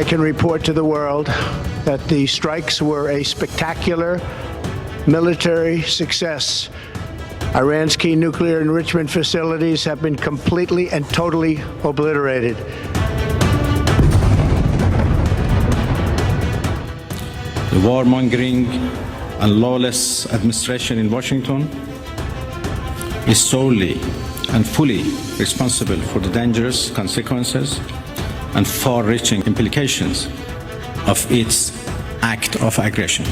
I can report to the world that the strikes were a spectacular military success. Iran's key nuclear enrichment facilities have been completely and totally obliterated. The warmongering and lawless administration in Washington is solely and fully responsible for the dangerous consequences and far-reaching implications of its act of aggression.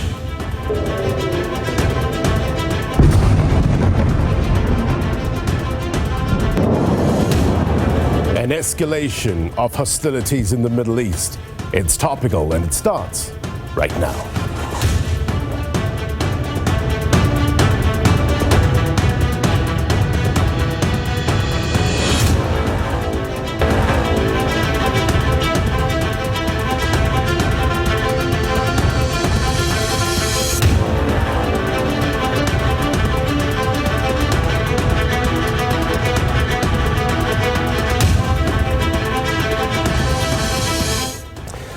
An escalation of hostilities in the Middle East. It's topical and it starts right now.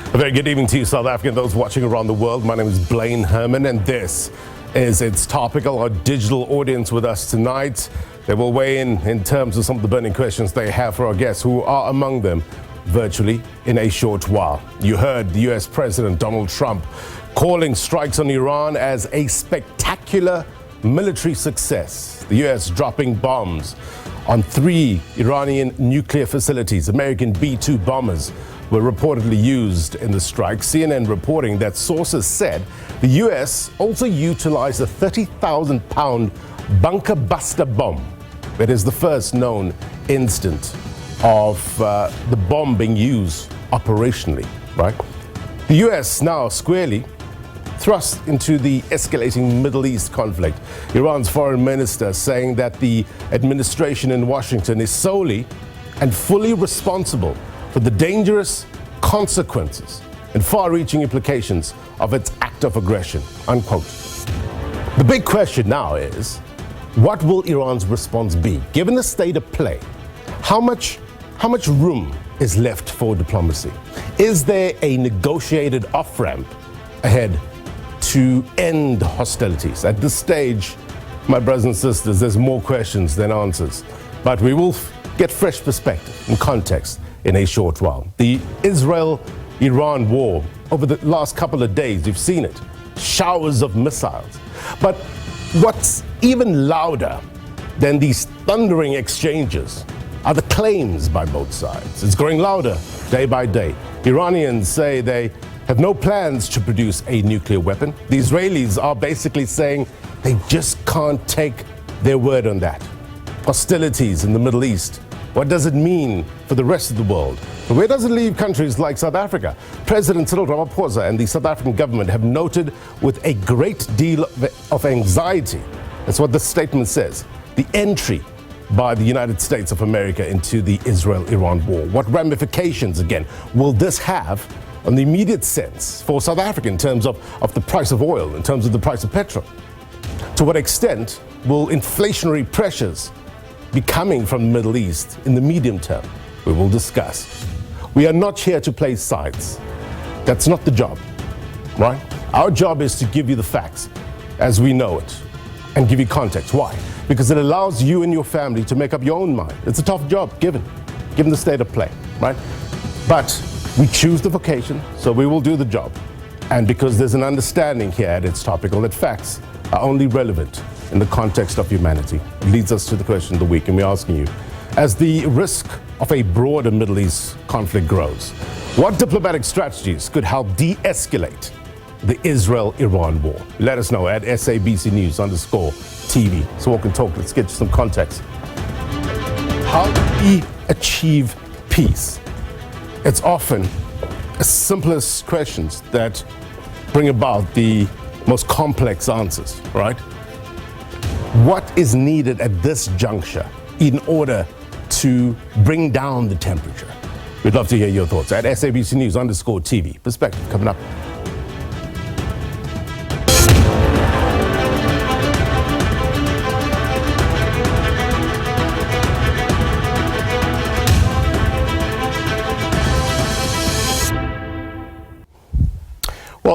A very good evening to you, South Africa, and those watching around the world. My name is Blaine Herman, and this is It's Topical, our digital audience with us tonight. They will weigh in terms of some of the burning questions they have for our guests, who are among them virtually in a short while. You heard the US President Donald Trump calling strikes on Iran as a spectacular military success. The US dropping bombs on 3 Iranian nuclear facilities. American B-2 bombers were reportedly used in the strike. CNN reporting that sources said the US also utilized a 30,000-pound bunker buster bomb. It is the first known instance of the bomb being used operationally, right? The US now squarely thrust into the escalating Middle East conflict. Iran's foreign minister saying that the administration in Washington is solely and fully responsible for the dangerous consequences and far-reaching implications of its act of aggression, unquote. The big question now is, what will Iran's response be? Given the state of play, how much room is left for diplomacy? Is there a negotiated off-ramp ahead to end hostilities? At this stage, my brothers and sisters, there's more questions than answers, but we will get fresh perspective and context in a short while. The Israel-Iran war, over the last couple of days, you've seen it, showers of missiles. But what's even louder than these thundering exchanges are the claims by both sides. It's growing louder day by day. Iranians say they have no plans to produce a nuclear weapon. The Israelis are basically saying they just can't take their word on that. Hostilities in the Middle East. What does it mean for the rest of the world? But where does it leave countries like South Africa? President Cyril Ramaphosa and the South African government have noted with a great deal of anxiety, that's what the statement says, the entry by the United States of America into the Israel-Iran war. What ramifications, again, will this have on the immediate sense for South Africa in terms of the price of oil, in terms of the price of petrol? To what extent will inflationary pressures be coming from the Middle East in the medium term? We will discuss. We are not here to play sides. That's not the job, right? Our job is to give you the facts as we know it and give you context. Why? Because it allows you and your family to make up your own mind. It's a tough job, given the state of play, right? But we choose the vocation, so we will do the job. And because there's an understanding here at It's Topical that facts are only relevant in the context of humanity. It leads us to the question of the week, and we're asking you, as the risk of a broader Middle East conflict grows, what diplomatic strategies could help de-escalate the Israel-Iran war? Let us know at SABC News_TV. So we can talk, let's get you some context. How do we achieve peace? It's often the simplest questions that bring about the most complex answers, right? What is needed at this juncture in order to bring down the temperature? We'd love to hear your thoughts at SABC News_TV. Perspective coming up.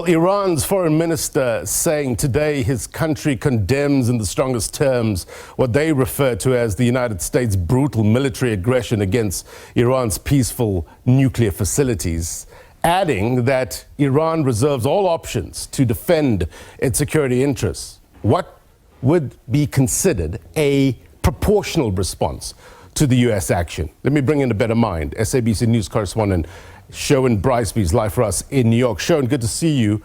Iran's foreign minister saying today his country condemns in the strongest terms what they refer to as the United States' brutal military aggression against Iran's peaceful nuclear facilities, adding that Iran reserves all options to defend its security interests. What would be considered a proportional response to the U.S. action? Let me bring in a better mind. SABC News correspondent Sherwin Briceby is live for us in New York. Sherwin, good to see you.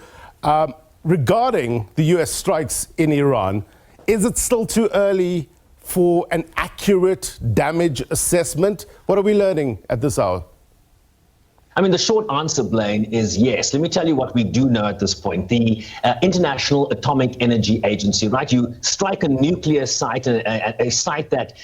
Regarding the U.S. strikes in Iran, is it still too early for an accurate damage assessment? What are we learning at this hour? I mean, the short answer, Blaine, is yes. Let me tell you what we do know at this point. The International Atomic Energy Agency, right? You strike a nuclear site, a site that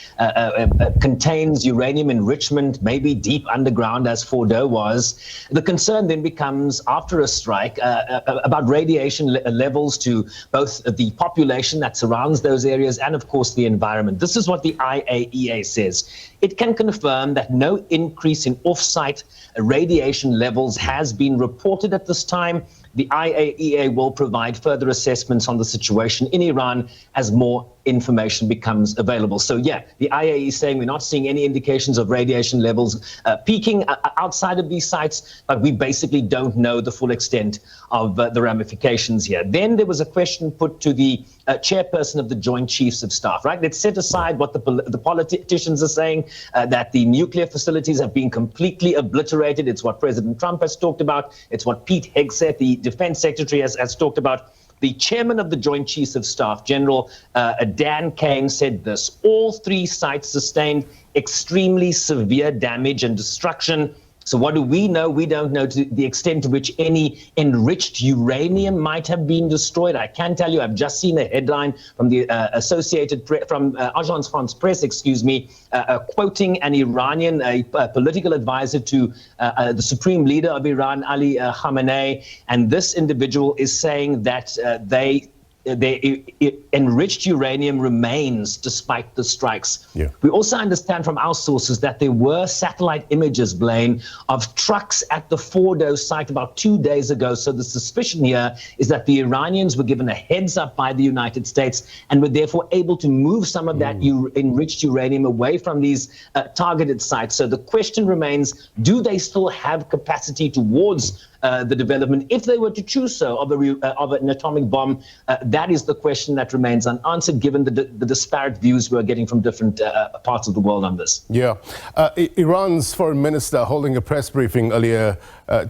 contains uranium enrichment, maybe deep underground, as Fordo was. The concern then becomes, after a strike, about radiation levels to both the population that surrounds those areas and, of course, the environment. This is what the IAEA says. It can confirm that no increase in off-site radiation levels has been reported at this time. The IAEA will provide further assessments on the situation in Iran as more information becomes available. So yeah, the IAEA is saying we're not seeing any indications of radiation levels peaking outside of these sites, but we basically don't know the full extent of the ramifications here. Then there was a question put to the chairperson of the Joint Chiefs of Staff, right? Let's set aside what the politicians are saying, that the nuclear facilities have been completely obliterated. It's what President Trump has talked about. It's what Pete Hegseth, the Defense Secretary, has talked about. The chairman of the Joint Chiefs of Staff, General Dan Kane, said this: all three sites sustained extremely severe damage and destruction. So what do we know? We don't know to the extent to which any enriched uranium might have been destroyed. I can tell you, I've just seen a headline from the Agence France Presse, quoting an Iranian, a political advisor to the supreme leader of Iran, Ali Khamenei, and this individual is saying that enriched uranium remains despite the strikes. Yeah. We also understand from our sources that there were satellite images, Blaine, of trucks at the Fordo site about 2 days ago. So the suspicion here is that the Iranians were given a heads up by the United States and were therefore able to move some of that enriched uranium away from these targeted sites. So the question remains, do they still have capacity towards the development, if they were to choose so, of an atomic bomb? That is the question that remains unanswered, given the disparate views we're getting from different parts of the world on this. Yeah. Iran's foreign minister holding a press briefing earlier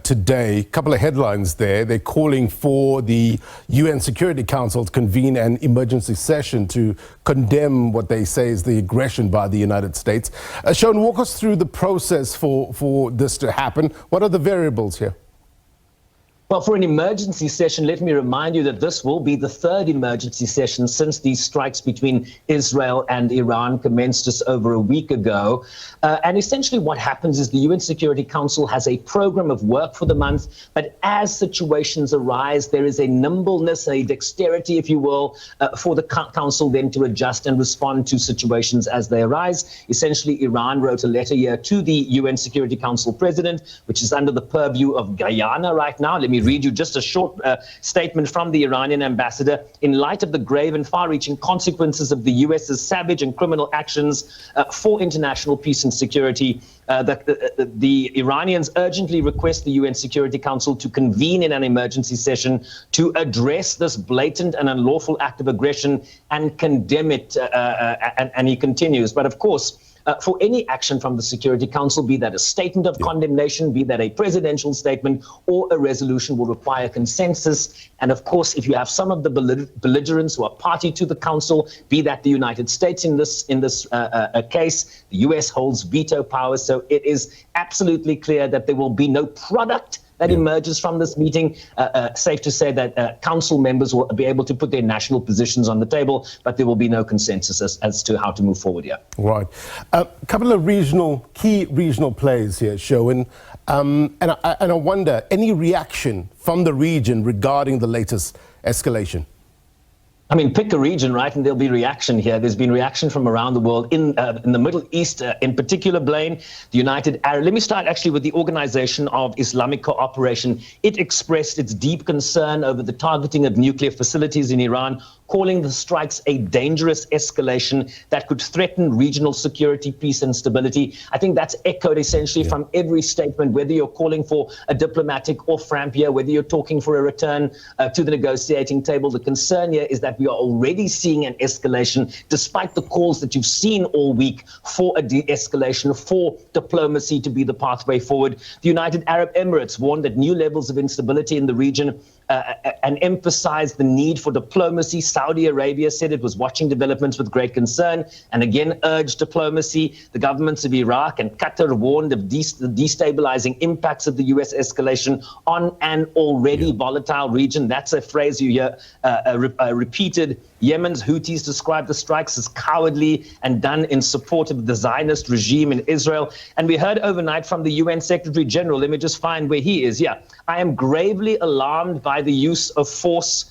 today, a couple of headlines there. They're calling for the UN Security Council to convene an emergency session to condemn what they say is the aggression by the United States. Sean, walk us through the process for this to happen. What are the variables here? Well, for an emergency session, let me remind you that this will be the third emergency session since these strikes between Israel and Iran commenced just over a week ago. And essentially what happens is the UN Security Council has a program of work for the month, but as situations arise, there is a nimbleness, a dexterity, if you will, for the council then to adjust and respond to situations as they arise. Essentially, Iran wrote a letter here to the UN Security Council president, which is under the purview of Guyana right now. Let me read you just a short statement from the Iranian ambassador. In light of the grave and far-reaching consequences of the US's savage and criminal actions for international peace and security, the Iranians urgently request the UN Security Council to convene in an emergency session to address this blatant and unlawful act of aggression and condemn it. And he continues, but of course, for any action from the Security Council, be that a statement of condemnation, be that a presidential statement, or a resolution, will require consensus. And of course, if you have some of the belligerents who are party to the Council, be that the United States in this case, the US holds veto power. So it is absolutely clear that there will be no product that emerges from this meeting. Safe to say that council members will be able to put their national positions on the table, but there will be no consensus as to how to move forward here. Right. A couple of key regional players here, Sherwin. And I wonder, any reaction from the region regarding the latest escalation? I mean, pick a region, right, and there'll be reaction here. There's been reaction from around the world, in the Middle East, in particular, Blaine, the United Arab. Let me start actually with the Organization of Islamic Cooperation. It expressed its deep concern over the targeting of nuclear facilities in Iran, calling the strikes a dangerous escalation that could threaten regional security, peace, and stability. I think that's echoed essentially from every statement, whether you're calling for a diplomatic off-ramp here, whether you're talking for a return to the negotiating table. The concern here is that we are already seeing an escalation, despite the calls that you've seen all week for a de-escalation, for diplomacy to be the pathway forward. The United Arab Emirates warned that new levels of instability in the region and emphasized the need for diplomacy. Saudi Arabia said it was watching developments with great concern and again urged diplomacy. The governments of Iraq and Qatar warned of the destabilizing impacts of the U.S. escalation on an already volatile region. That's a phrase you hear repeated. Yemen's Houthis described the strikes as cowardly and done in support of the Zionist regime in Israel. And we heard overnight from the UN Secretary General, let me just find where he is. Yeah, I am gravely alarmed by the use of force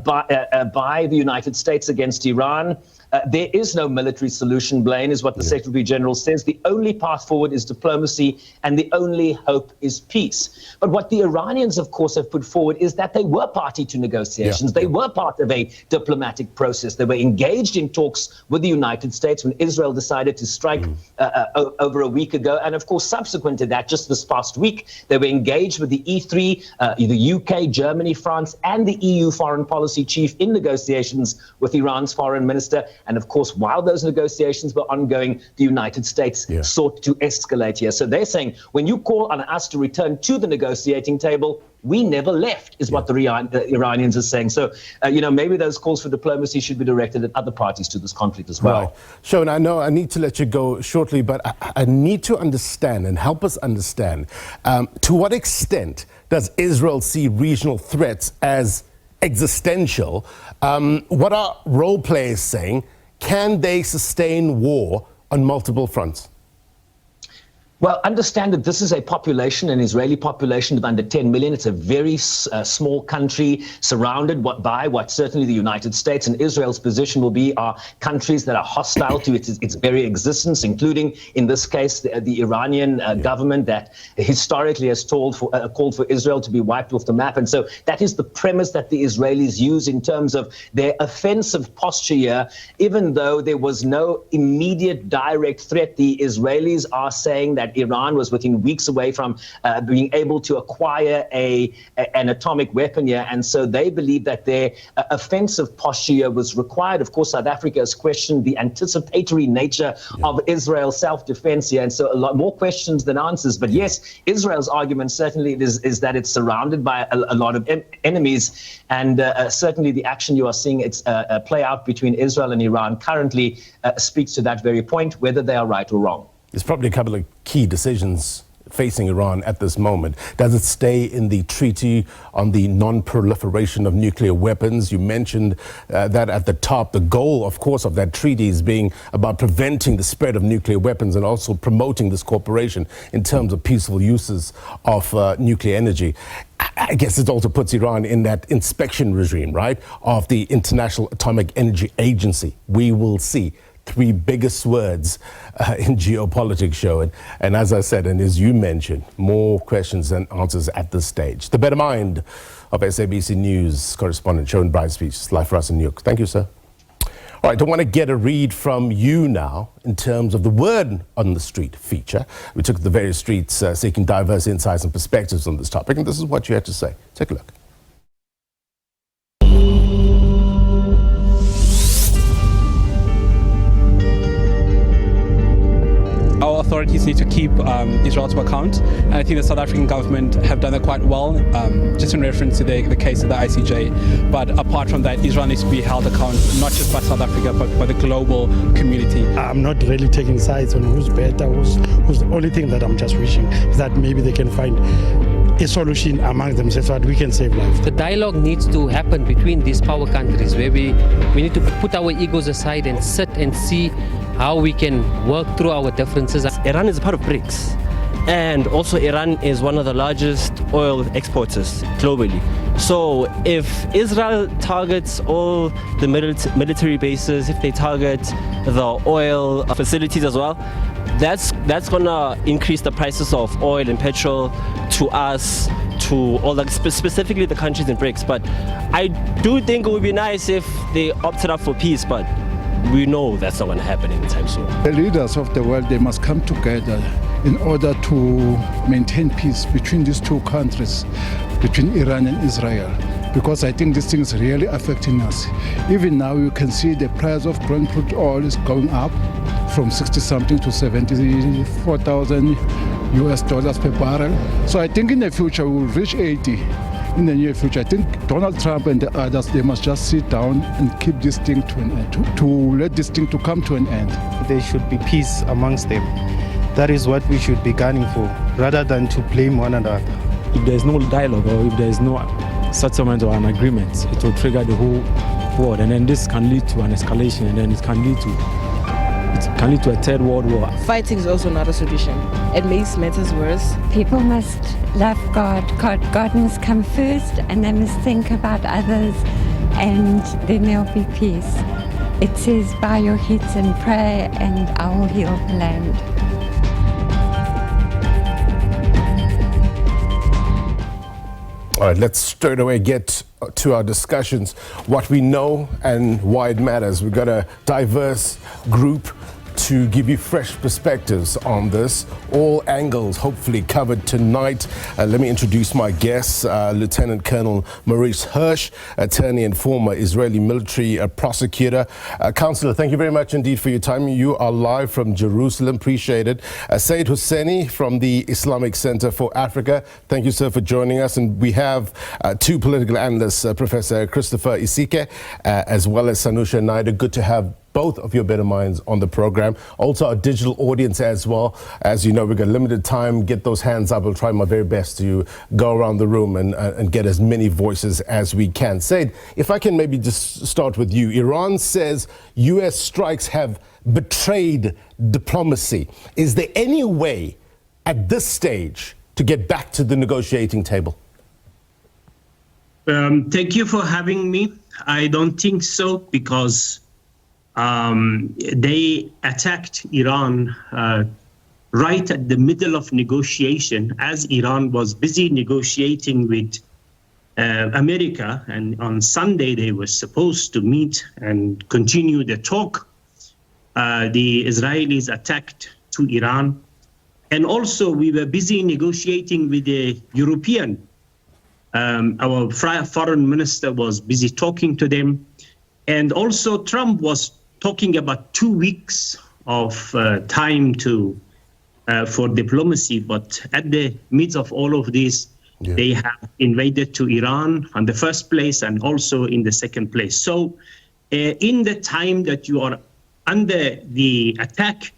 by the United States against Iran. There is no military solution, Blaine, is what the Secretary General says. The only path forward is diplomacy, and the only hope is peace. But what the Iranians, of course, have put forward is that they were party to negotiations. They were part of a diplomatic process. They were engaged in talks with the United States when Israel decided to strike over a week ago. And of course, subsequent to that, just this past week, they were engaged with the E3, the UK, Germany, France, and the EU foreign policy chief in negotiations with Iran's foreign minister. And of course, while those negotiations were ongoing, the United States sought to escalate here. So they're saying, when you call on us to return to the negotiating table, we never left, is what the Iranians are saying. So, maybe those calls for diplomacy should be directed at other parties to this conflict as well. Right. Sean, I know I need to let you go shortly, but I need to understand and help us understand, to what extent does Israel see regional threats as existential? What are role players saying? Can they sustain war on multiple fronts? Well, understand that this is a population, an Israeli population of under 10 million. It's a very small country surrounded by what certainly the United States and Israel's position will be are countries that are hostile to its very existence, including, in this case, the Iranian government that historically has called for Israel to be wiped off the map. And so that is the premise that the Israelis use in terms of their offensive posture here. Even though there was no immediate direct threat, the Israelis are saying that Iran was within weeks away from being able to acquire an atomic weapon here. And so they believe that their offensive posture here was required. Of course, South Africa has questioned the anticipatory nature of Israel's self-defense here. And so a lot more questions than answers. But yes, Israel's argument certainly is that it's surrounded by a lot of enemies. And certainly the action you are seeing play out between Israel and Iran currently speaks to that very point, whether they are right or wrong. There's probably a couple of key decisions facing Iran at this moment. Does it stay in the treaty on the non-proliferation of nuclear weapons? You mentioned that at the top. The goal, of course, of that treaty is being about preventing the spread of nuclear weapons and also promoting this cooperation in terms of peaceful uses of nuclear energy. I guess it also puts Iran in that inspection regime, right, of the International Atomic Energy Agency. We will see. Three biggest words in geopolitics show. And as I said, and as you mentioned, more questions than answers at this stage. The better mind of SABC News correspondent Shaun Brightspeech, live for us in New York. Thank you, sir. All right, I want to get a read from you now in terms of the Word on the Street feature. We took the various streets seeking diverse insights and perspectives on this topic, and this is what you had to say. Take a look. Our authorities need to keep Israel to account, and I think the South African government have done that quite well, just in reference to the case of the ICJ. But apart from that, Israel needs to be held account, not just by South Africa, but by the global community. I'm not really taking sides on who's better, who's the only thing that I'm just wishing is that maybe they can find a solution among themselves so that we can save lives. The dialogue needs to happen between these power countries where we need to put our egos aside and sit and see how we can work through our differences. Iran is a part of BRICS, and also Iran is one of the largest oil exporters globally. So if Israel targets all the military bases, if they target the oil facilities as well, that's gonna increase the prices of oil and petrol to us, to all the, specifically the countries in BRICS. But I do think it would be nice if they opted up for peace, but we know that's not going to happen anytime soon. The leaders of the world, they must come together in order to maintain peace between these two countries, between Iran and Israel, because I think this thing is really affecting us. Even now you can see the price of Brent crude oil is going up from 60-something to 74,000 US dollars per barrel. So I think in the future we will reach 80. In the near future, I think Donald Trump and the others, they must just sit down and keep this thing to an end, to let this thing to come to an end. There should be peace amongst them. That is what we should be gunning for, rather than to blame one another. If there is no dialogue or if there is no settlement or an agreement, it will trigger the whole world, and then this can lead to an escalation, and then it can lead to a third world war. Fighting is also not a solution. It makes matters worse. People must love God. God must come first, and they must think about others, and then there'll be peace. It says, bow your heads and pray, and I will heal the land. All right, let's straight away get to our discussions, what we know and why it matters. We've got a diverse group to give you fresh perspectives on this, all angles hopefully covered tonight. Let me introduce my guests, Lieutenant Colonel Maurice Hirsch, attorney and former Israeli military prosecutor. Counselor, thank you very much indeed for your time. You are live from Jerusalem, appreciate it. Seyed Hoseini from the Islamic Centre for Africa, thank you, sir, for joining us. And we have two political analysts, Professor Christopher Isike, as well as Sanusha Naidu. Good to have both of your better minds on the program. Also our digital audience as well. As you know, we've got limited time. Get those hands up. I'll try my very best to go around the room and get as many voices as we can. Seyed, if I can maybe just start with you. Iran says US strikes have betrayed diplomacy. Is there any way at this stage to get back to the negotiating table? Thank you for having me. I don't think so, because they attacked Iran right at the middle of negotiation, as Iran was busy negotiating with America, and on Sunday they were supposed to meet and continue the talk. The Israelis attacked to Iran, and also we were busy negotiating with the European. Our foreign minister was busy talking to them, and also Trump was talking about 2 weeks of time for diplomacy, but at the midst of all of this, they have invaded to Iran in the first place and also in the second place. So in the time that you are under the attack,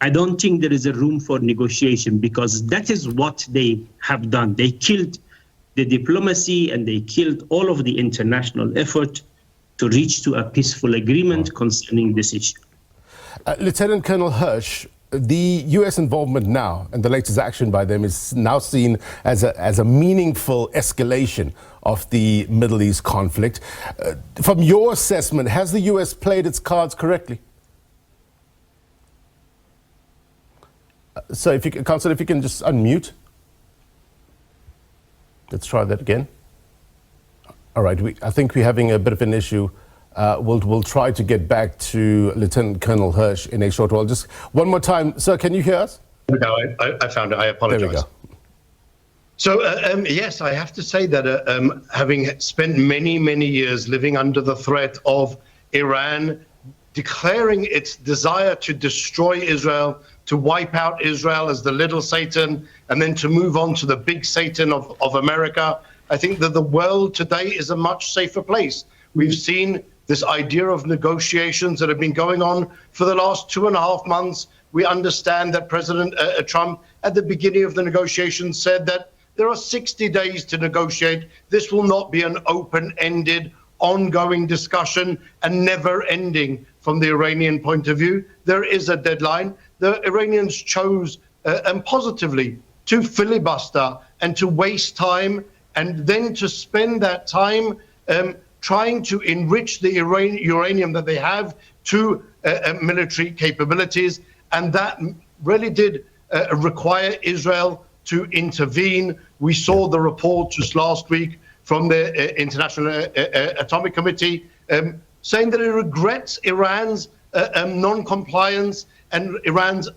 I don't think there is a room for negotiation, because that is what they have done. They killed the diplomacy and they killed all of the international effort to reach to a peaceful agreement concerning this issue. Lieutenant Colonel Hirsch, the U.S. involvement now and the latest action by them is now seen as a meaningful escalation of the Middle East conflict. From your assessment, has the U.S. played its cards correctly? So, Councillor, if you can just unmute. Let's try that again. All right, I think we're having a bit of an issue. We'll try to get back to Lieutenant Colonel Hirsch in a short while. Just one more time. Sir, can you hear us? No, I found it. I apologize. There we go. So, yes, I have to say that having spent many, many years living under the threat of Iran declaring its desire to destroy Israel, to wipe out Israel as the little Satan, and then to move on to the big Satan of America, I think that the world today is a much safer place. We've seen this idea of negotiations that have been going on for the last 2.5 months. We understand that President Trump, at the beginning of the negotiations, said that there are 60 days to negotiate. This will not be an open-ended, ongoing discussion and never ending from the Iranian point of view. There is a deadline. The Iranians chose, and positively, to filibuster and to waste time and then to spend that time trying to enrich the uranium that they have to military capabilities. And that really did require Israel to intervene. We saw the report just last week from the International Atomic Committee saying that it regrets Iran's non-compliance and Iran's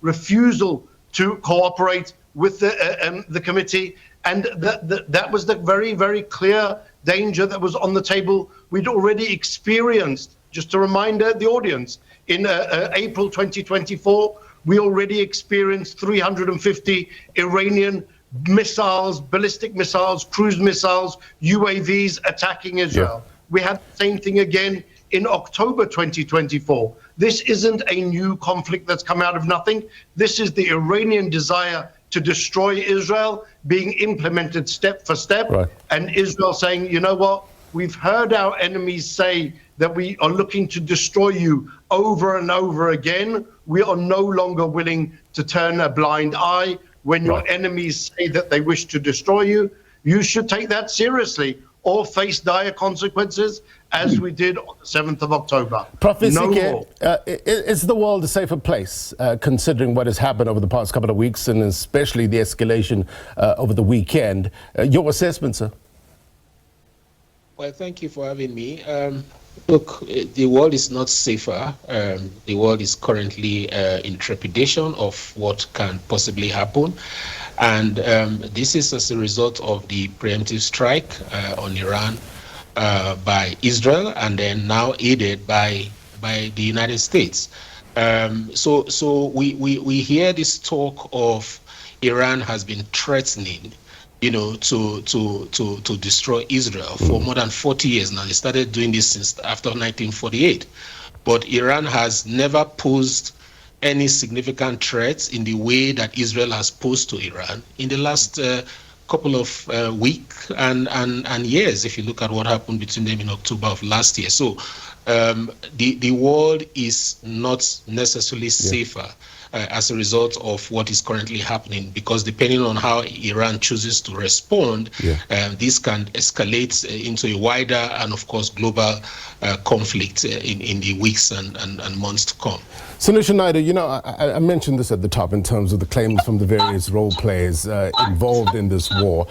refusal to cooperate with the committee. And that was the very, very clear danger that was on the table. We'd already experienced, just to remind the audience, in April 2024, we already experienced 350 Iranian missiles, ballistic missiles, cruise missiles, UAVs attacking Israel. Yeah. We had the same thing again in October 2024. This isn't a new conflict that's come out of nothing. This is the Iranian desire to destroy Israel being implemented step for step. Right. And Israel saying, you know what, we've heard our enemies say that we are looking to destroy you over and over again. We are no longer willing to turn a blind eye. When your enemies say that they wish to destroy you, you should take that seriously or face dire consequences, as we did on the 7th of October. Prof. Isike, is the world a safer place, considering what has happened over the past couple of weeks, and especially the escalation over the weekend? Your assessment, sir? Well, thank you for having me. Look, the world is not safer. The world is currently in trepidation of what can possibly happen. And this is as a result of the preemptive strike on Iran by Israel, and then now aided by the United States. So we hear this talk of Iran has been threatening, you know, to destroy Israel for more than 40 years now. They started doing this since after 1948. But Iran has never posed any significant threats in the way that Israel has posed to Iran in the last couple of weeks and years, if you look at what happened between them in October of last year. So the world is not necessarily safer as a result of what is currently happening, because depending on how Iran chooses to respond, this can escalate into a wider and, of course, global conflict in the weeks and months to come. Sanusha Naidu, you know, I mentioned this at the top in terms of the claims from the various role players involved in this war.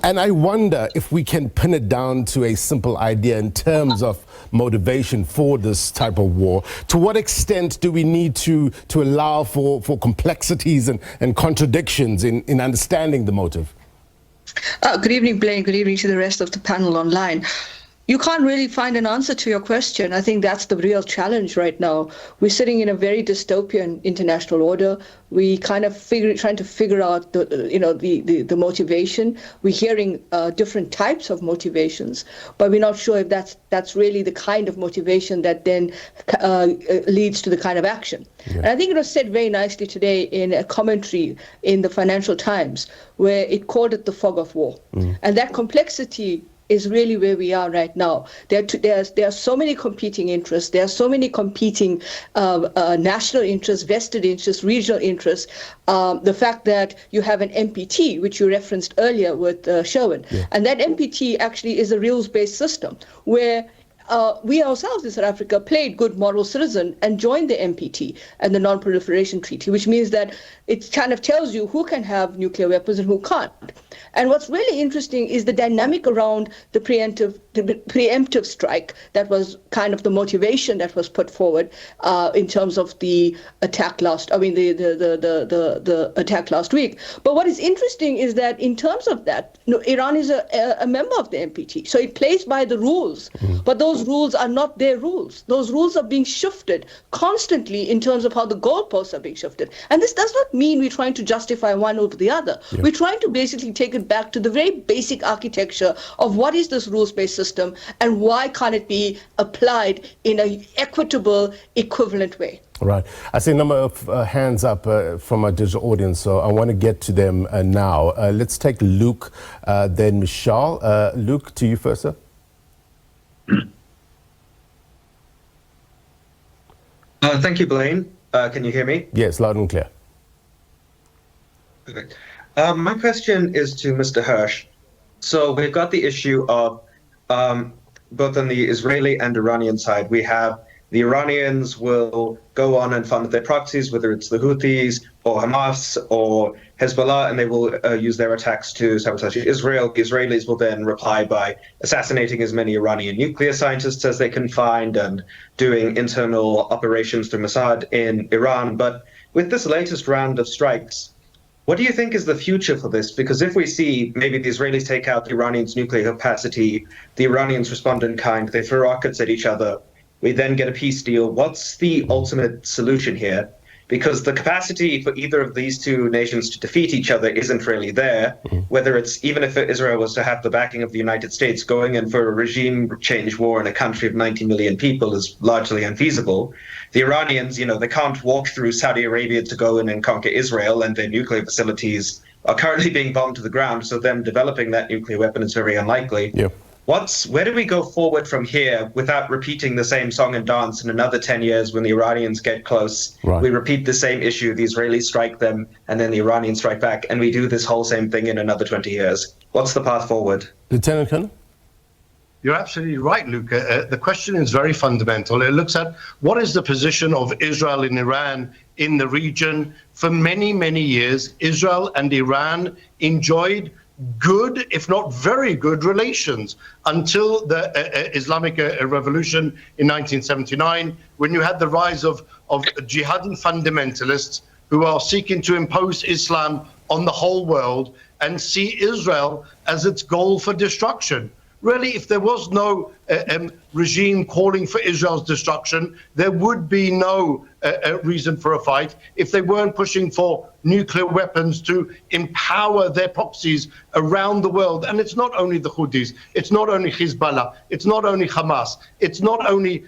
And I wonder if we can pin it down to a simple idea in terms of motivation for this type of war. To what extent do we need to allow for complexities and contradictions in understanding the motive? Good evening, Blaine. Good evening to the rest of the panel online. You can't really find an answer to your question. I think that's the real challenge right now. We're sitting in a very dystopian international order. We kind of trying to figure out the motivation. We're hearing different types of motivations, but we're not sure if that's really the kind of motivation that then leads to the kind of action. Yeah. And I think it was said very nicely today in a commentary in the Financial Times, where it called it the fog of war. And that complexity is really where we are right now. There are so many competing interests. There are so many competing national interests, vested interests, regional interests. The fact that you have an MPT, which you referenced earlier with Sherwin, and that MPT actually is a rules-based system where we ourselves in South Africa played good moral citizen and joined the NPT and the Non-Proliferation Treaty, which means that it kind of tells you who can have nuclear weapons and who can't. And what's really interesting is the dynamic around the preemptive strike. That was kind of the motivation that was put forward in terms of the attack the attack last week. But what is interesting is that in terms of that, Iran is a member of the NPT, so it plays by the rules. But those rules are not their rules. Those rules are being shifted constantly in terms of how the goalposts are being shifted. And this does not mean we're trying to justify one over the other. We're trying to basically take it back to the very basic architecture of what is this rules-based system and why can't it be applied in an equitable, equivalent way. Right. I see a number of hands up from our digital audience, so I want to get to them now. Let's take Luke, then Michelle. Luke, to you first, sir. Thank you, Blaine. Can you hear me? Yes, loud and clear. Perfect. My question is to Mr. Hirsch. So we've got the issue of both on the Israeli and Iranian side, we have the Iranians will go on and fund their proxies, whether it's the Houthis or Hamas or Hezbollah, and they will use their attacks to sabotage Israel. The Israelis will then reply by assassinating as many Iranian nuclear scientists as they can find and doing internal operations through Mossad in Iran. But with this latest round of strikes, what do you think is the future for this? Because if we see maybe the Israelis take out the Iranians' nuclear capacity, the Iranians respond in kind, they throw rockets at each other, we then get a peace deal. What's the ultimate solution here? Because the capacity for either of these two nations to defeat each other isn't really there, whether it's, even if Israel was to have the backing of the United States, going in for a regime change war in a country of 90 million people is largely unfeasible. The Iranians, they can't walk through Saudi Arabia to go in and conquer Israel, and their nuclear facilities are currently being bombed to the ground, so them developing that nuclear weapon is very unlikely. Where do we go forward from here without repeating the same song and dance in another 10 years when the Iranians get close? We repeat the same issue, the Israelis strike them, and then the Iranians strike back, and we do this whole same thing in another 20 years. What's the path forward? Lieutenant Colonel? You're absolutely right, Luca. The question is very fundamental. It looks at what is the position of Israel and Iran in the region. For many, many years, Israel and Iran enjoyed good, if not very good, relations until the Islamic Revolution in 1979, when you had the rise of jihadi fundamentalists who are seeking to impose Islam on the whole world and see Israel as its goal for destruction. Really, if there was no regime calling for Israel's destruction, there would be no reason for a fight. If they weren't pushing for nuclear weapons to empower their proxies around the world, and it's not only the Houthis, it's not only Hezbollah, it's not only Hamas, it's not only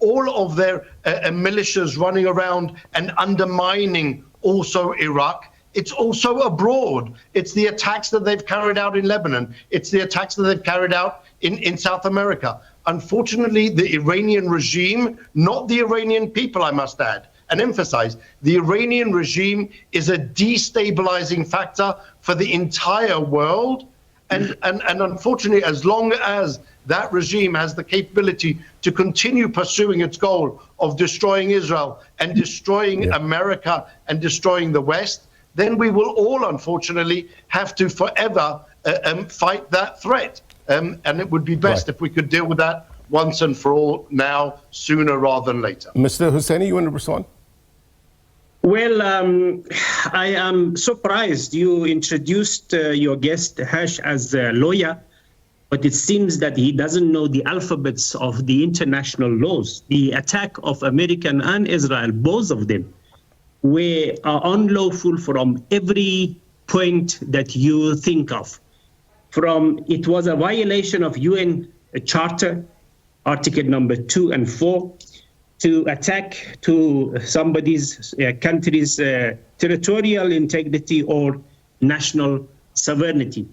all of their militias running around and undermining also Iraq. It's also abroad. It's the attacks that they've carried out in Lebanon. It's the attacks that they've carried out in South America. Unfortunately, the Iranian regime, not the Iranian people, I must add and emphasize, the Iranian regime is a destabilizing factor for the entire world. And unfortunately, as long as that regime has the capability to continue pursuing its goal of destroying Israel and destroying America and destroying the West, then we will all, unfortunately, have to forever fight that threat. And it would be best if we could deal with that once and for all now, sooner rather than later. Mr. Hoseini, you want to respond? Well, I am surprised you introduced your guest, Hirsch, as a lawyer, but it seems that he doesn't know the alphabets of the international laws. The attack of American and Israel, both of them, were unlawful from every point that you think of. It was a violation of UN Charter, Article number 2 and 4, to attack to somebody's country's territorial integrity or national sovereignty.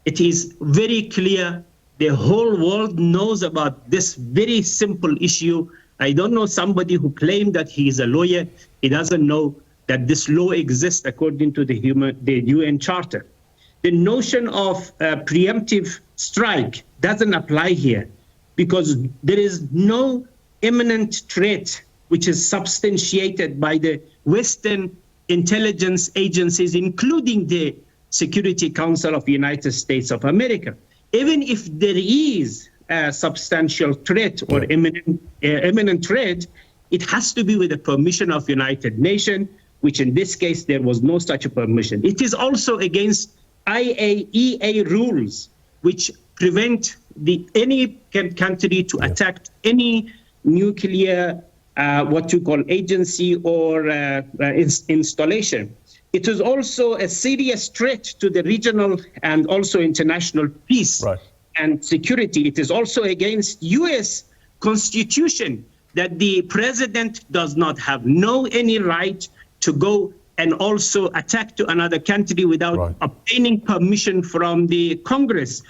It is very clear. The whole world knows about this very simple issue. I don't know somebody who claimed that he is a lawyer. He doesn't know that this law exists according to the UN Charter. The notion of preemptive strike doesn't apply here because there is no imminent threat which is substantiated by the Western intelligence agencies, including the Security Council of the United States of America. Even if there is a substantial threat or imminent threat, it has to be with the permission of United Nations, which in this case, there was no such a permission. It is also against IAEA rules, which prevent any country to attack any nuclear, what you call agency or installation. It is also a serious threat to the regional and also international peace and security. It is also against U.S. Constitution that the president does not have any right to go and also attack to another country without obtaining permission from the Congress.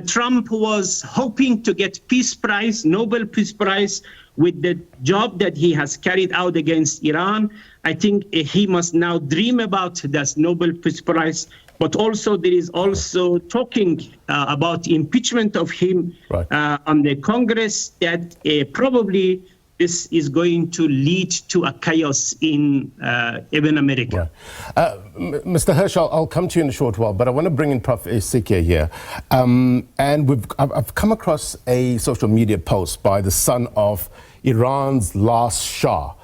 Trump was hoping to get Peace Prize, Nobel Peace Prize, with the job that he has carried out against Iran. I think he must now dream about this Nobel Peace Prize but also there is also talking about impeachment of him on the Congress that probably this is going to lead to a chaos in even America. Mr. Hirsch, I'll come to you in a short while, but I want to bring in Prof. Isike here. And I've come across a social media post by the son of Iran's last Shah,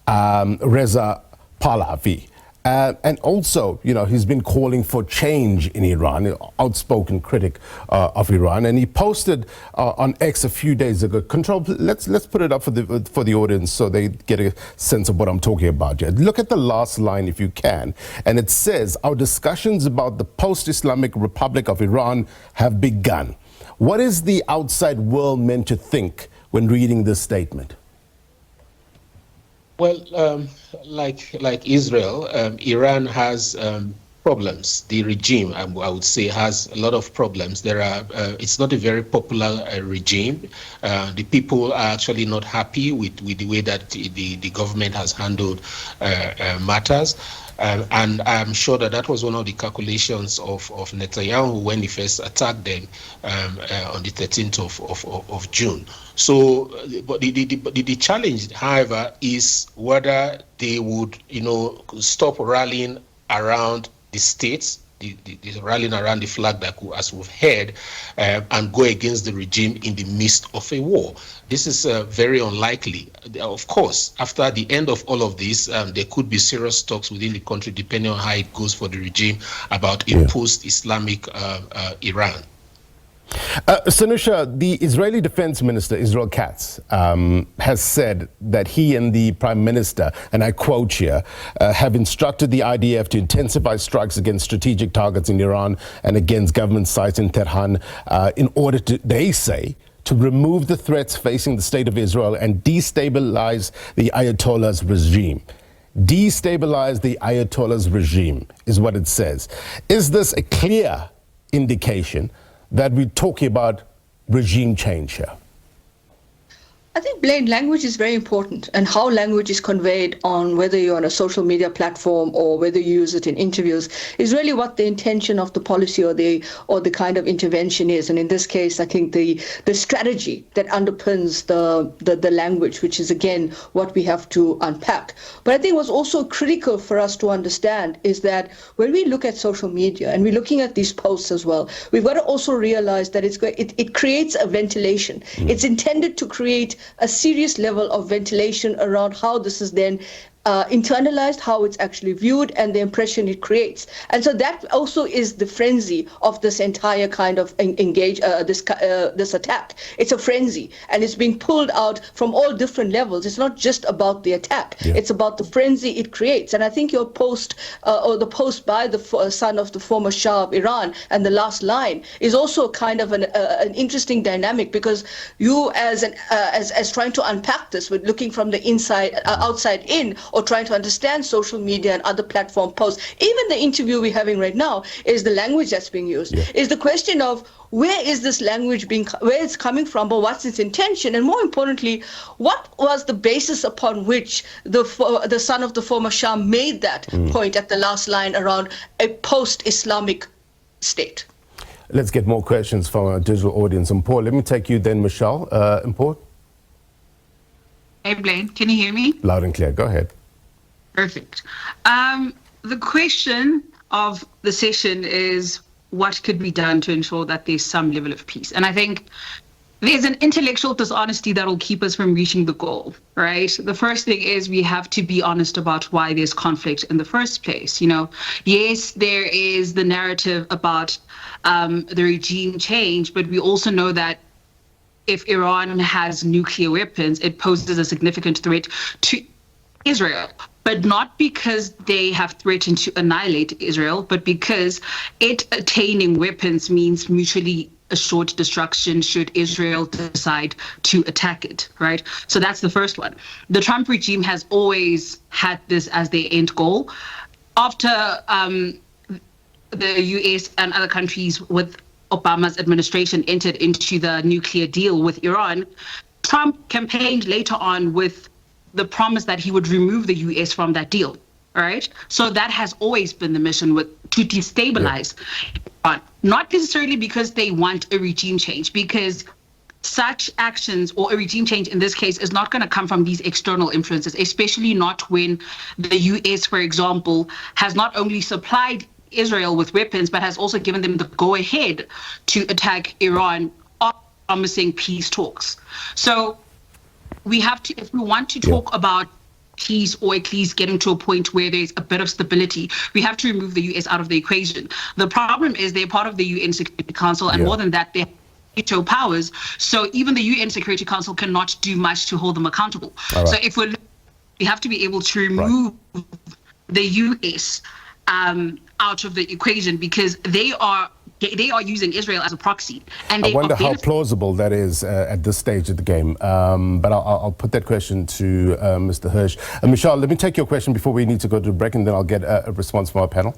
Reza Pahlavi. And also, you know, he's been calling for change in Iran, an outspoken critic of Iran. And he posted on X a few days ago. Control, let's put it up for the audience so they get a sense of what I'm talking about here. Look at the last line if you can. And it says, our discussions about the post-Islamic Republic of Iran have begun. What is the outside world meant to think when reading this statement? Well, like Israel, Iran has problems. The regime, I would say, has a lot of problems. It's not a very popular regime. The people are actually not happy with the way that the government has handled matters. And I'm sure that was one of the calculations of Netanyahu when he first attacked them on the 13th of June. So, but the challenge, however, is whether they would, stop rallying around the states, the rallying around the flag, that, as we've heard, and go against the regime in the midst of a war. This is very unlikely. Of course, after the end of all of this, there could be serious talks within the country, depending on how it goes for the regime, about a post-Islamic Iran. Sanusha, the Israeli Defense Minister, Israel Katz, has said that he and the Prime Minister, and I quote here, have instructed the IDF to intensify strikes against strategic targets in Iran and against government sites in Tehran in order to, they say, to remove the threats facing the state of Israel and destabilize the Ayatollah's regime. Destabilize the Ayatollah's regime is what it says. Is this a clear indication that we're talking about regime change here? I think, Blaine, language is very important, and how language is conveyed on whether you're on a social media platform or whether you use it in interviews is really what the intention of the policy or the kind of intervention is. And in this case, I think the strategy that underpins the language, which is again what we have to unpack. But I think what's also critical for us to understand is that when we look at social media and we're looking at these posts as well, we've got to also realize that it creates a ventilation. It's intended to create a serious level of ventilation around how this is then internalized, how it's actually viewed, and the impression it creates. And so that also is the frenzy of this entire kind of this attack. It's a frenzy, and it's being pulled out from all different levels. It's not just about the attack. It's about the frenzy it creates. And I think your post, or the post by the son of the former Shah of Iran, and the last line is also kind of an interesting dynamic, because you as trying to unpack this with looking from the outside in, or trying to understand social media and other platform posts. Even the interview we're having right now is the language that's being used. Is the question of where is this language where it's coming from, but what's its intention? And more importantly, what was the basis upon which the son of the former Shah made that point at the last line around a post-Islamic state? Let's get more questions from our digital audience. And Paul, let me take you then, Michelle. Paul? Hey, Blaine, can you hear me? Loud and clear. Go ahead. Perfect. The question of the session is what could be done to ensure that there's some level of peace? And I think there's an intellectual dishonesty that will keep us from reaching the goal, right? The first thing is we have to be honest about why there's conflict in the first place. Yes, there is the narrative about the regime change, but we also know that if Iran has nuclear weapons, it poses a significant threat to Israel, but not because they have threatened to annihilate Israel, but because it attaining weapons means mutually assured destruction should Israel decide to attack it, right? So that's the first one. The Trump regime has always had this as their end goal. After the US and other countries with Obama's administration entered into the nuclear deal with Iran, Trump campaigned later on with the promise that he would remove the US from that deal. All right. So that has always been the mission to destabilize, but not necessarily because they want a regime change, because such actions or a regime change in this case is not going to come from these external influences, especially not when the US, for example, has not only supplied Israel with weapons, but has also given them the go-ahead to attack Iran, promising peace talks. So we have to, if we want to talk about peace, or at least getting to a point where there's a bit of stability, we have to remove the US out of the equation. The problem is they're part of the UN Security Council, and more than that, they have veto powers. So even the UN Security Council cannot do much to hold them accountable. So if we have to be able to remove the US out of the equation, because they are using Israel as a proxy. And I wonder how plausible that is at this stage of the game. But I'll put that question to Mr. Hirsch. Michelle, let me take your question before we need to go to a break, and then I'll get a response from our panel.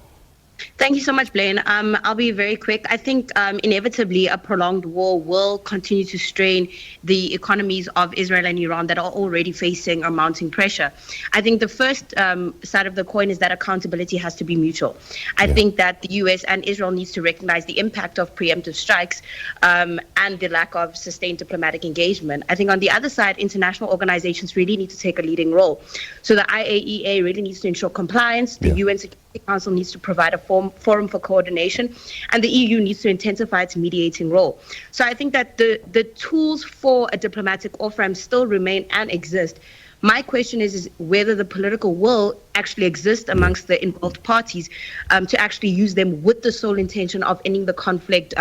Thank you so much, Blaine. I'll be very quick. I think inevitably a prolonged war will continue to strain the economies of Israel and Iran that are already facing a mounting pressure. I think the first side of the coin is that accountability has to be mutual. I think that the US and Israel needs to recognize the impact of preemptive strikes and the lack of sustained diplomatic engagement. I think on the other side, international organizations really need to take a leading role. So the IAEA really needs to ensure compliance. The UN Security Council needs to provide a forum for coordination, and the EU needs to intensify its mediating role. So I think that the tools for a diplomatic off-ramp still remain and exist. My question is whether the political will actually exists amongst the involved parties to actually use them with the sole intention of ending the conflict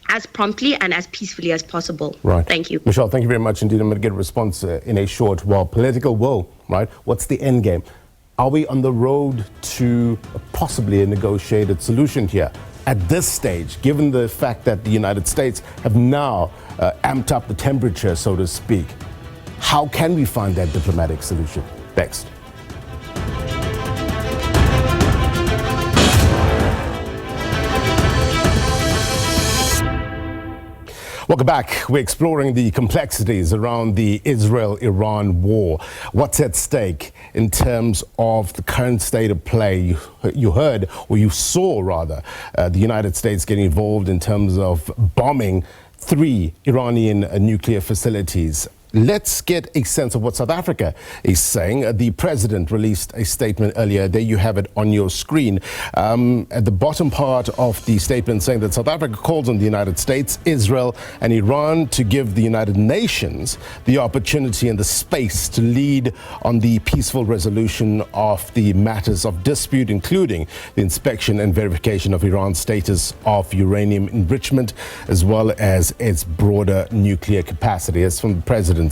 as promptly and as peacefully as possible. Right. Thank you. Michelle, thank you very much indeed. I'm going to get a response in a short while. Political will, right? What's the end game? Are we on the road to possibly a negotiated solution here? At this stage, given the fact that the United States have now amped up the temperature, so to speak, how can we find that diplomatic solution? Next. Welcome back. We're exploring the complexities around the Israel-Iran war. What's at stake in terms of the current state of play? You heard, or you saw rather, the United States getting involved in terms of bombing 3 Iranian nuclear facilities. Let's get a sense of what South Africa is saying. The president released a statement earlier. There you have it on your screen. At the bottom part of the statement saying that South Africa calls on the United States, Israel and Iran to give the United Nations the opportunity and the space to lead on the peaceful resolution of the matters of dispute, including the inspection and verification of Iran's status of uranium enrichment, as well as its broader nuclear capacity. As from the presidency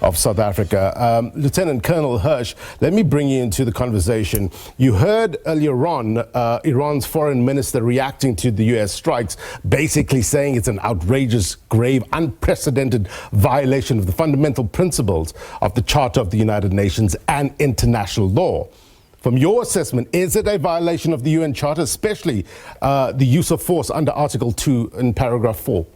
of South Africa. Lieutenant Colonel Hirsch, let me bring you into the conversation. You heard earlier on Iran's foreign minister reacting to the US strikes, basically saying it's an outrageous, grave, unprecedented violation of the fundamental principles of the Charter of the United Nations and international law. From your assessment, is it a violation of the UN Charter, especially the use of force under Article 2 in paragraph 4?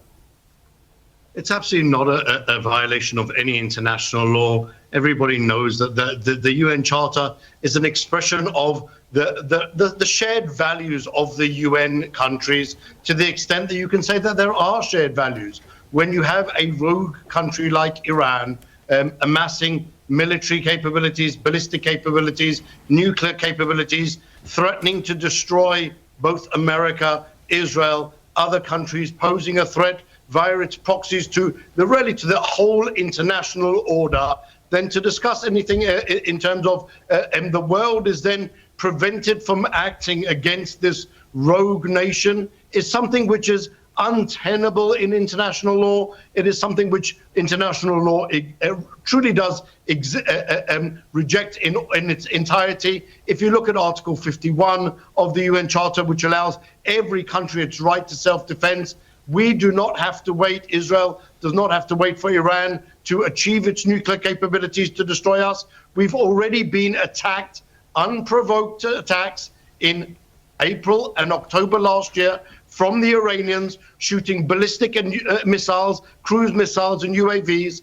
It's absolutely not a violation of any international law. Everybody knows that the UN Charter is an expression of the shared values of the UN countries, to the extent that you can say that there are shared values. When you have a rogue country like Iran amassing military capabilities, ballistic capabilities, nuclear capabilities, threatening to destroy both America, Israel, other countries, posing a threat via its proxies to the whole international order, then to discuss anything in terms of and the world is then prevented from acting against this rogue nation is something which is untenable in international law. It is something which international law truly does reject in its entirety. If you look at Article 51 of the UN Charter, which allows every country its right to self-defense, we do not have to wait. Israel does not have to wait for Iran to achieve its nuclear capabilities to destroy us. We've already been attacked, unprovoked attacks in April and October last year from the Iranians, shooting ballistic and missiles, cruise missiles and UAVs.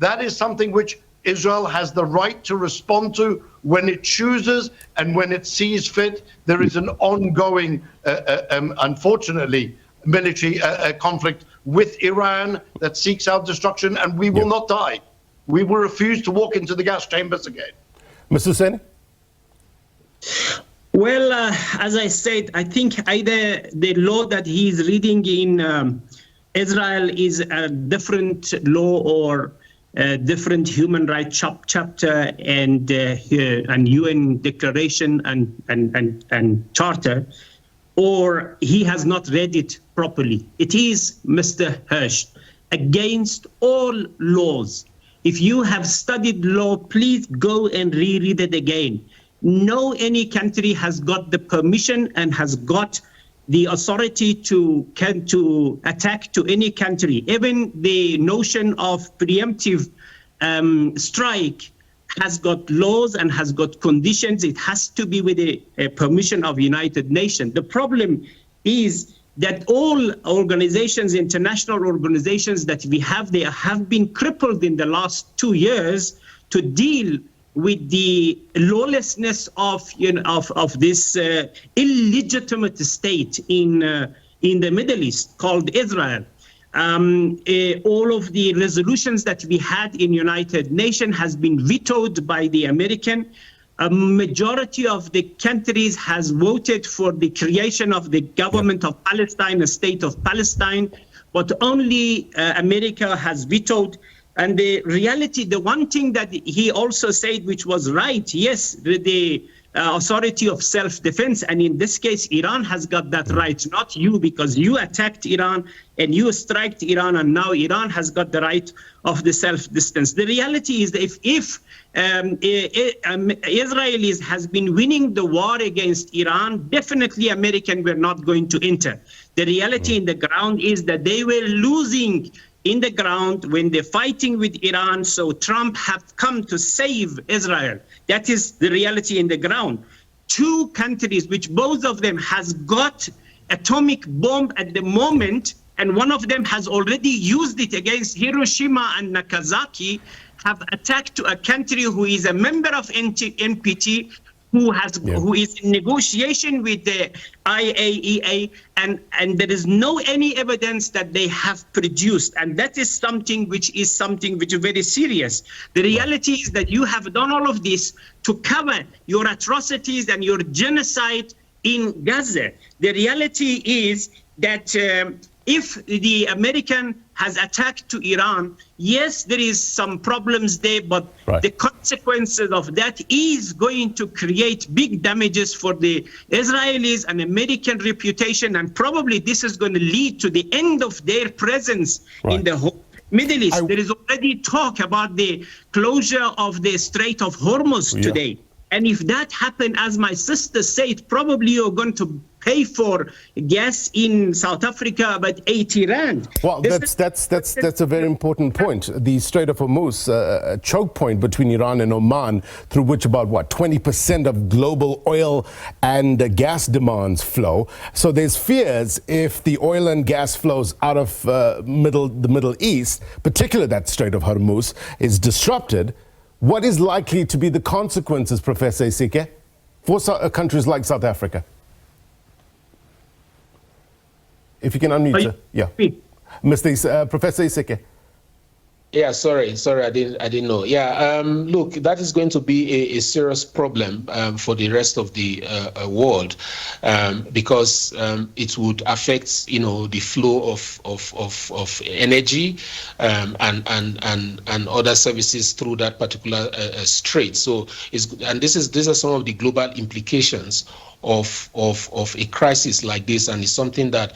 That is something which Israel has the right to respond to when it chooses and when it sees fit. There is an ongoing, unfortunately, military conflict with Iran that seeks our destruction, and we will not die. We will refuse to walk into the gas chambers again. Mr. Hoseini? Well, as I said, I think either the law that he is reading in Israel is a different law or a different human rights chapter and UN declaration and charter, or he has not read it properly. It is, Mr. Hirsch, against all laws. If you have studied law, please go and reread it again. No any country has got the permission and has got the authority to attack to any country. Even the notion of preemptive strike has got laws and has got conditions. It has to be with the permission of United Nations. The problem is that all organizations, international organizations that we have there, have been crippled in the last 2 years to deal with the lawlessness of this illegitimate state in the Middle East called Israel. All of the resolutions that we had in United Nations has been vetoed by the American. A majority of the countries has voted for the creation of the government of Palestine, a state of Palestine, but only America has vetoed. And the reality, the one thing that he also said, which was right, yes, the authority of self-defense, and in this case, Iran has got that right, not you, because you attacked Iran and you striked Iran, and now Iran has got the right of the self-defense. The reality is that if Israel has been winning the war against Iran, definitely Americans were not going to enter. The reality in the ground is that they were losing in the ground when they're fighting with Iran, so Trump have come to save Israel. That is the reality in the ground. Two countries, which both of them has got atomic bomb at the moment, and one of them has already used it against Hiroshima and Nagasaki, have attacked a country who is a member of NPT, who is in negotiation with the IAEA, and there is no any evidence that they have produced, and that is something which is very serious. The reality is that you have done all of this to cover your atrocities and your genocide in Gaza. The reality is that if the American has attacked to Iran, yes, there is some problems there, but the consequences of that is going to create big damages for the Israelis and American reputation, and probably this is going to lead to the end of their presence in the whole Middle East. There is already talk about the closure of the Strait of Hormuz today. And if that happened, as my sister said, probably you're going to pay for gas in South about 80 rand. Well, that's a very important point. The Strait of Hormuz, a choke point between Iran and Oman, through which about 20% of global oil and gas demands flow. So there's fears if the oil and gas flows out of the Middle East, particularly that Strait of Hormuz, is disrupted. What is likely to be the consequences, Professor Isike, for countries like South Africa? If you can unmute, Professor Isike. Yeah, sorry, I didn't know. Yeah, look, that is going to be a serious problem for the rest of the world because it would affect, the flow of energy and other services through that particular strait. So, these are some of the global implications of a crisis like this, and it's something that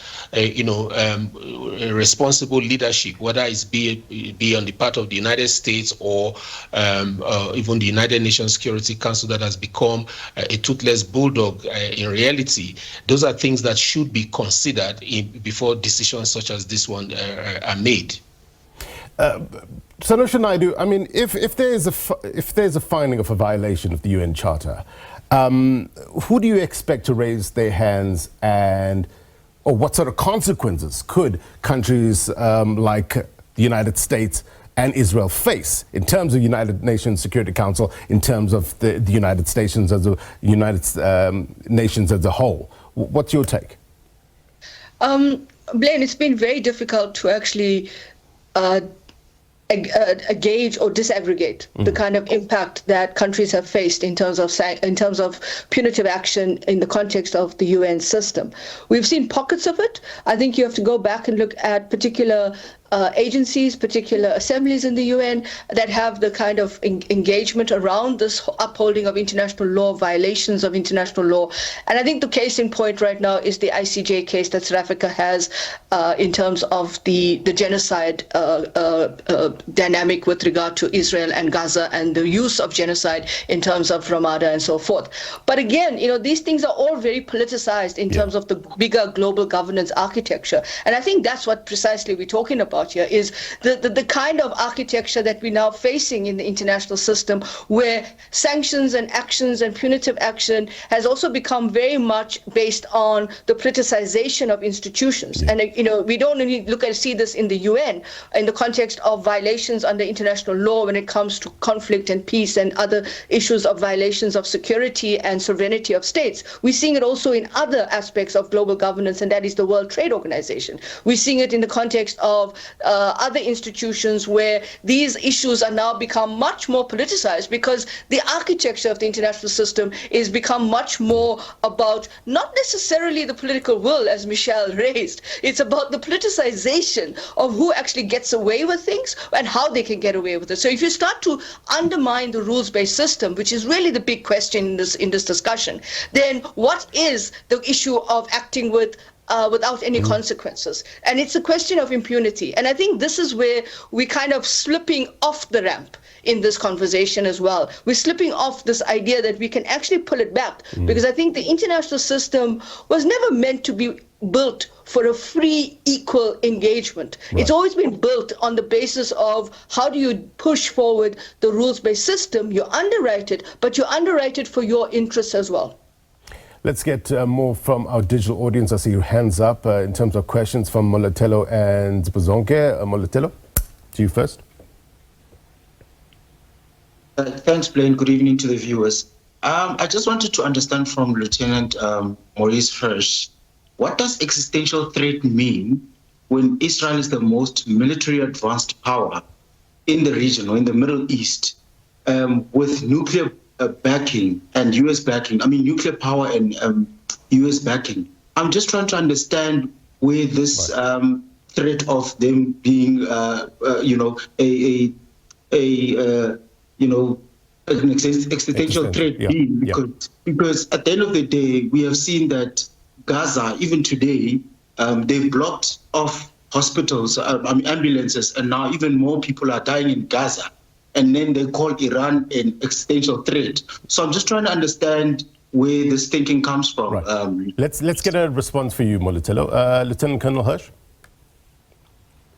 responsible leadership, whether it's be on the part of the United States or even the United Nations Security Council that has become a toothless bulldog in reality, those are things that should be considered before decisions such as this one are made. Sanusha Naidu, I mean, if there's a finding of a violation of the UN Charter, who do you expect to raise their hands, or what sort of consequences could countries like the United States and Israel face in terms of United Nations Security Council, in terms of the United Nations as a whole? What's your take? Blaine, it's been very difficult to actually gauge or disaggregate the kind of impact that countries have faced in terms of punitive action in the context of the UN system. We've seen pockets of it. I think you have to go back and look at particular agencies, particular assemblies in the UN that have the kind of engagement around this upholding of international law, violations of international law. And I think the case in point right now is the ICJ case that South Africa has in terms of the genocide dynamic with regard to Israel and Gaza and the use of genocide in terms of Ramada and so forth. But again, these things are all very politicized in terms of the bigger global governance architecture. And I think that's what precisely we're talking about here, is the kind of architecture that we're now facing in the international system, where sanctions and actions and punitive action has also become very much based on the politicization of institutions. And we don't only see this in the UN in the context of violations under international law when it comes to conflict and peace and other issues of violations of security and sovereignty of states. We're seeing it also in other aspects of global governance, and that is the World Trade Organization. We're seeing it in the context of other institutions where these issues are now become much more politicized, because the architecture of the international system is become much more about not necessarily the political will, as Michelle raised. It's about the politicization of who actually gets away with things and how they can get away with it. So if you start to undermine the rules-based system, which is really the big question in this discussion, then what is the issue of acting without any consequences? And it's a question of impunity. And I think this is where we kind of slipping off the ramp in this conversation as well. We're slipping off this idea that we can actually pull it back, because I think the international system was never meant to be built for a free, equal engagement. Right. It's always been built on the basis of how do you push forward the rules-based system. You underwrite it, but you underwrite it for your interests as well. Let's get more from our digital audience. I see your hands up in terms of questions from Molotelo and Buzonke. Molotelo, to you first. Thanks, Blaine. Good evening to the viewers. I just wanted to understand from Lieutenant Maurice Hirsch, what does existential threat mean when Israel is the most military advanced power in the region or in the Middle East, with nuclear backing and U.S. backing? I mean, nuclear power and U.S. backing. I'm just trying to understand where this threat of them being, an existential threat being, because at the end of the day, we have seen that Gaza, even today, they've blocked off hospitals, ambulances, and now even more people are dying in Gaza. And then they call Iran an existential threat. So I'm just trying to understand where this thinking comes from. Right. Let's get a response for you, Molotelo. Lieutenant Colonel Hirsch.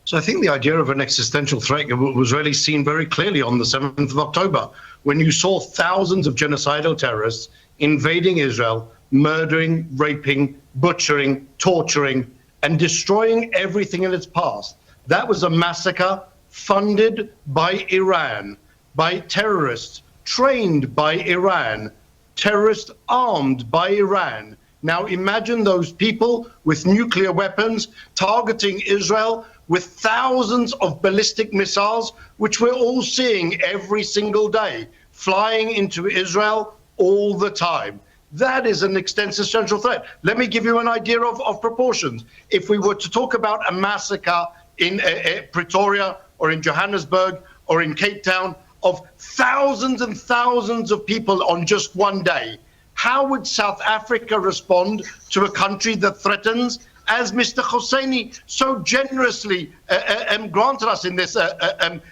So I think the idea of an existential threat was really seen very clearly on the 7th of October, when you saw thousands of genocidal terrorists invading Israel, murdering, raping, butchering, torturing, and destroying everything in its path. That was a massacre funded by Iran, by terrorists, trained by Iran, terrorists armed by Iran. Now imagine those people with nuclear weapons targeting Israel with thousands of ballistic missiles, which we're all seeing every single day, flying into Israel all the time. That is an existential threat. Let me give you an idea of proportions. If we were to talk about a massacre in Pretoria or in Johannesburg or in Cape Town of thousands and thousands of people on just one day, how would South Africa respond to a country that threatens, as Mr. Hoseini so generously granted us in this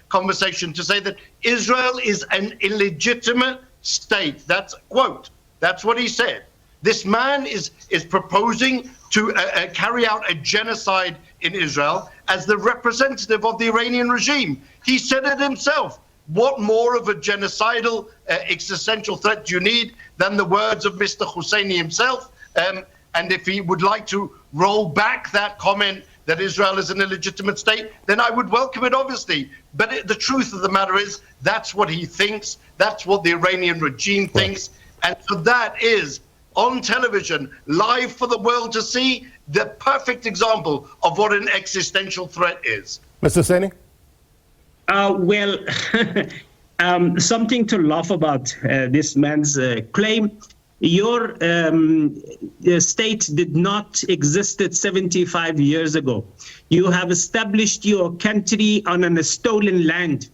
conversation, to say that Israel is an illegitimate state? That's quote. That's what he said. This man is proposing to carry out a genocide in Israel as the representative of the Iranian regime. He said it himself. What more of a genocidal existential threat do you need than the words of Mr. Hoseini himself? And if he would like to roll back that comment that Israel is an illegitimate state, then I would welcome it, obviously. But the truth of the matter is, that's what he thinks. That's what the Iranian regime thinks. And so that is, on television, live for the world to see, the perfect example of what an existential threat is. Mr. Hoseini? Something to laugh about this man's claim. Your state did not exist 75 years ago. You have established your country on a stolen land.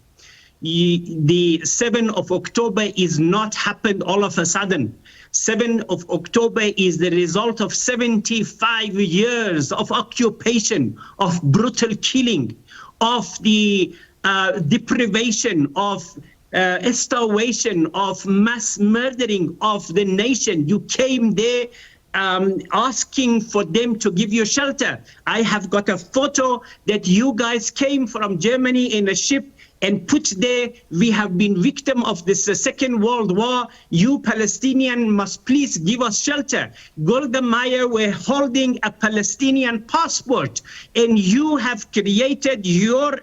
The 7th of October is not happened all of a sudden. 7th of October is the result of 75 years of occupation, of brutal killing, of the deprivation, of extortion, of mass murdering of the nation. You came there asking for them to give you shelter. I have got a photo that you guys came from Germany in a ship and put there. We have been victim of this Second World War. You Palestinians must please give us shelter. Golda Meir were holding a Palestinian passport, and you have created your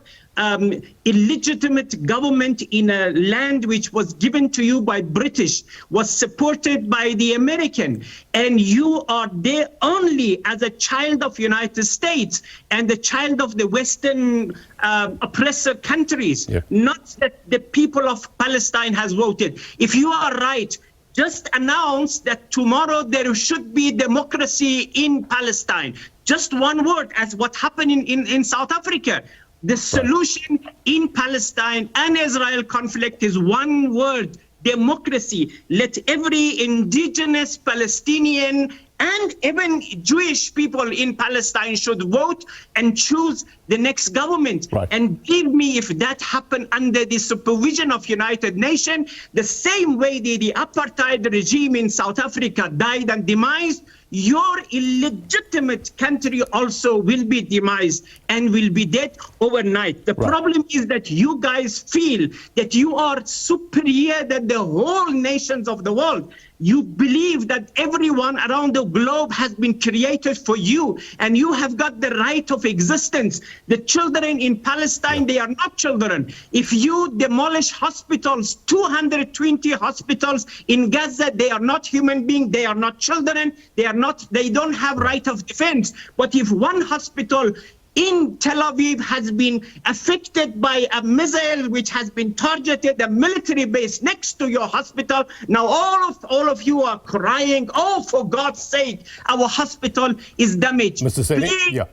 illegitimate government in a land which was given to you by British, was supported by the American, and you are there only as a child of United States and the child of the Western oppressor countries, not that the people of Palestine has voted. If you are right, just announce that tomorrow there should be democracy in Palestine. Just one word, as what happened in South Africa. The solution in Palestine and Israel conflict is one word: democracy. Let every indigenous Palestinian and even Jewish people in Palestine should vote and choose the next government. And believe me, if that happened under the supervision of United Nations, the same way the apartheid regime in South Africa died and demised, your illegitimate country also will be demised and will be dead overnight. The problem is that you guys feel that you are superior than the whole nations of the world. You believe that everyone around the globe has been created for you, and you have got the right of existence. The children in Palestine, they are not children. If you demolish hospitals, 220 hospitals in Gaza, they are not human beings, they are not children, they don't have right of defense. But if one hospital in Tel Aviv has been affected by a missile which has been targeted a military base next to your hospital, now all of you are crying, oh, for God's sake, our hospital is damaged. Mr. Hoseini,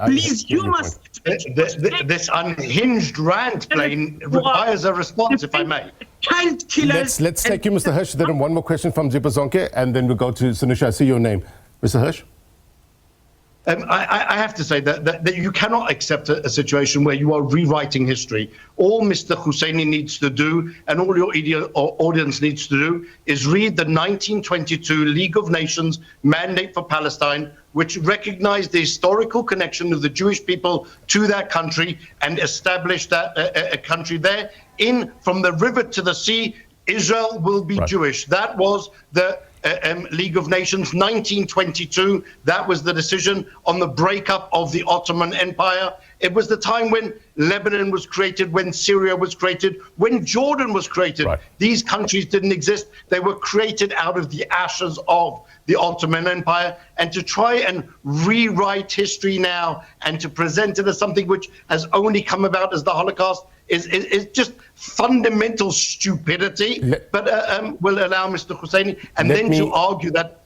please, you must. This unhinged rant, Blaine, requires a response, if I may. Child killers. Let's take you, Mr. Hirsch. Then one more question from Zipazonke, and then we'll go to Sanusha. I see your name. Mr. Hirsch? I have to say that you cannot accept a situation where you are rewriting history. All Mr. Hoseini needs to do, and all your audience needs to do, is read the 1922 League of Nations Mandate for Palestine, which recognized the historical connection of the Jewish people to that country and established that a country there. From the river to the sea, Israel will be Jewish. That was the League of Nations, 1922. That was the decision on the breakup of the Ottoman Empire. It was the time when Lebanon was created, when Syria was created, when Jordan was created. These countries didn't exist. They were created out of the ashes of the Ottoman Empire. And to try and rewrite history now and to present it as something which has only come about as the Holocaust is just fundamental stupidity. But we'll allow Mr. Hoseini, and then to argue that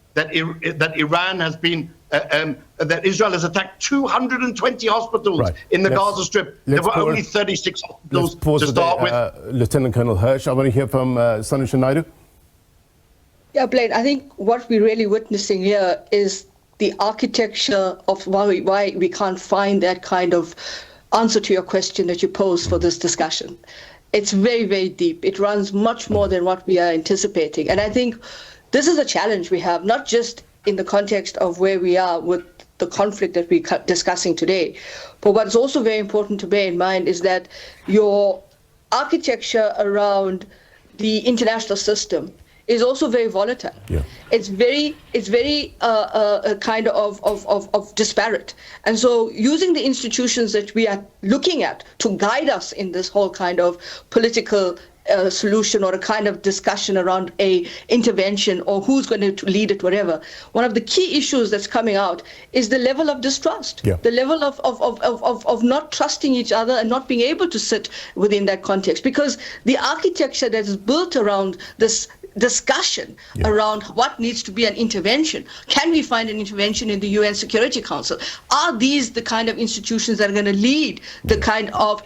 Iran has been that Israel has attacked 220 hospitals in the Gaza Strip. There were only 36 hospitals to start with. Lieutenant Colonel Hirsch, I want to hear from Sanusha Naidu. Yeah, Blaine, I think what we're really witnessing here is the architecture of why we can't find that kind of answer to your question that you posed for this discussion. It's very, very deep. It runs much more than what we are anticipating. And I think this is a challenge we have, not just in the context of where we are with the conflict that we're discussing today, but what's also very important to bear in mind is that your architecture around the international system is also very volatile. Yeah. It's very kind of disparate. And so using the institutions that we are looking at to guide us in this whole kind of political solution or a kind of discussion around a intervention or who's going to lead it, whatever. One of the key issues that's coming out is the level of distrust, the level of not trusting each other and not being able to sit within that context, because the architecture that is built around this discussion around what needs to be an intervention. Can we find an intervention in the UN Security Council? Are these the kind of institutions that are going to lead the kind of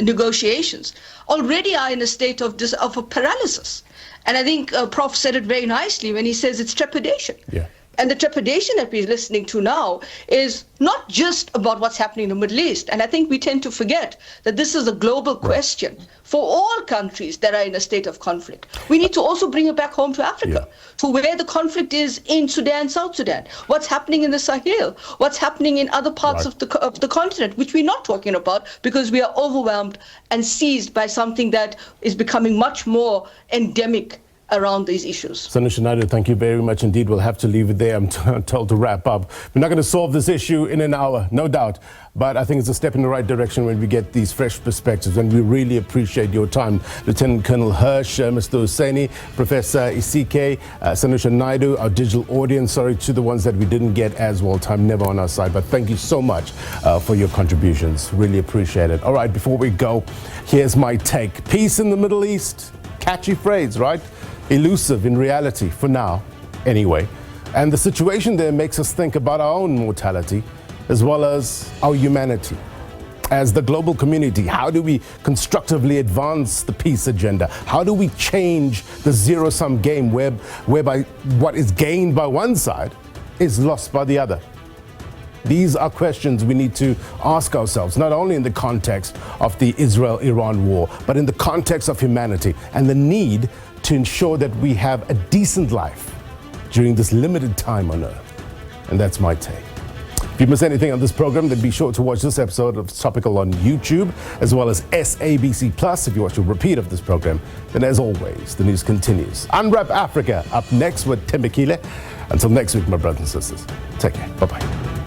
negotiations? Already are in a state of a paralysis. And I think Prof said it very nicely when he says it's trepidation. And the trepidation that we're listening to now is not just about what's happening in the Middle East. And I think we tend to forget that this is a global question for all countries that are in a state of conflict. We need to also bring it back home to Africa, to where the conflict is in Sudan, South Sudan, what's happening in the Sahel, what's happening in other parts of the continent, which we're not talking about because we are overwhelmed and seized by something that is becoming much more endemic around these issues. Sanusha Naidu, thank you very much indeed. We'll have to leave it there. I'm told to wrap up. We're not going to solve this issue in an hour, no doubt. But I think it's a step in the right direction when we get these fresh perspectives, and we really appreciate your time. Lieutenant Colonel Hirsch, Mr. Hoseini, Professor Isike, Sanusha Naidu, our digital audience, sorry to the ones that we didn't get as well, time never on our side, but thank you so much for your contributions. Really appreciate it. All right, before we go, here's my take. Peace in the Middle East, catchy phrase, right? Elusive in reality, for now, anyway. And the situation there makes us think about our own mortality as well as our humanity. As the global community, how do we constructively advance the peace agenda? How do we change the zero-sum game whereby what is gained by one side is lost by the other? These are questions we need to ask ourselves, not only in the context of the Israel-Iran war, but in the context of humanity and the need to ensure that we have a decent life during this limited time on Earth. And that's my take. If you miss anything on this program, then be sure to watch this episode of Topical on YouTube, as well as SABC Plus if you watch a repeat of this program. Then as always, the news continues. Unwrap Africa up next with Tembekile. Until next week, my brothers and sisters, take care. Bye-bye.